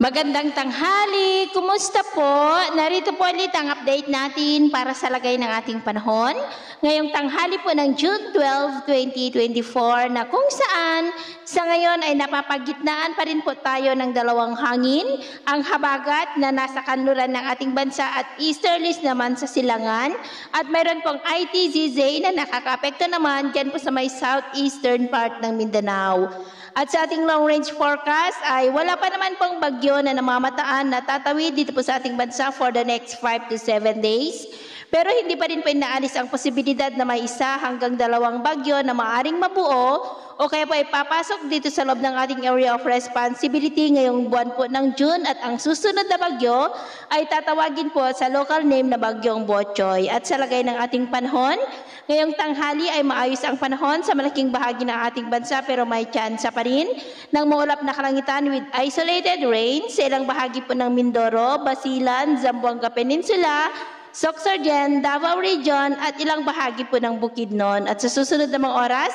Magandang tanghali! Kumusta po? Narito po ulit ang update natin para sa lagay ng ating panahon. Ngayong tanghali po ng June 12, 2024 na kung saan sa ngayon ay napapagitnaan pa rin po tayo ng dalawang hangin, ang habagat na nasa kanluran ng ating bansa at easterlies naman sa silangan. At mayroon pong ITZZ na nakakapekto naman dyan po sa may southeastern part ng Mindanao. At sa ating long-range forecast ay wala pa naman pong bagyo na namamataan na tatawid dito po sa ating bansa for the next 5 to 7 days. Pero hindi pa rin po inaalis ang posibilidad na may isa hanggang dalawang bagyo na maaring mabuo o kaya po ay papasok dito sa loob ng ating area of responsibility ngayong buwan po ng June at ang susunod na bagyo ay tatawagin po sa local name na Bagyong Botchoy. At sa lagay ng ating panahon, ngayong tanghali ay maayos ang panahon sa malaking bahagi ng ating bansa pero may tsansa pa rin ng maulap na kalangitan with isolated rain sa ilang bahagi po ng Mindoro, Basilan, Zamboanga Peninsula, Sorsogon, Davao Region at ilang bahagi po ng Bukidnon. At sa susunod na mga oras,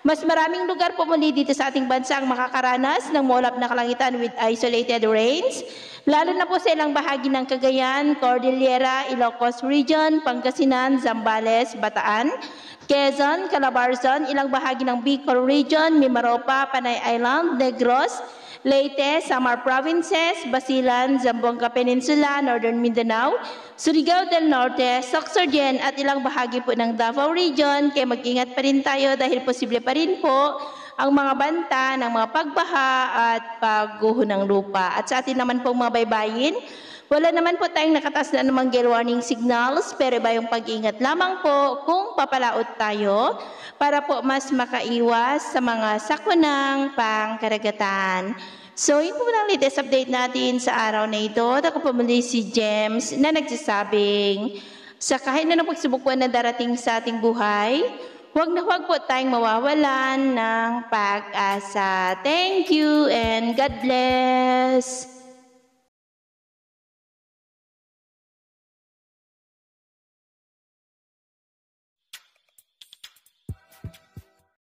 mas maraming lugar po muli dito sa ating bansa ang makakaranas ng maulap na kalangitan with isolated rains, lalo na po sa ilang bahagi ng Cagayan, Cordillera, Ilocos Region, Pangasinan, Zambales, Bataan, Quezon, Calabarzon, ilang bahagi ng Bicol Region, Mimaropa, Panay Island, Negros, Leyte, Samar Provinces, Basilan, Zamboanga Peninsula, Northern Mindanao, Surigao del Norte, Sorsogon at ilang bahagi po ng Davao Region. Kaya mag-ingat pa rin tayo dahil posible pa rin po ang mga banta ng mga pagbaha at pagguho ng lupa. At sa atin naman pong mga baybayin, wala naman po tayong nakataas na namang gale warning signals pero iba yung pag-ingat lamang po kung papalaot tayo para po mas makaiwas sa mga sakunang pangkaragatan. So, yun po ang latest update natin sa araw na ito. Ako po muli si James na nagsasabing sa kahit na pagsubok po na darating sa ating buhay, huwag na huwag po tayong mawawalan ng pag-asa. Thank you and God bless!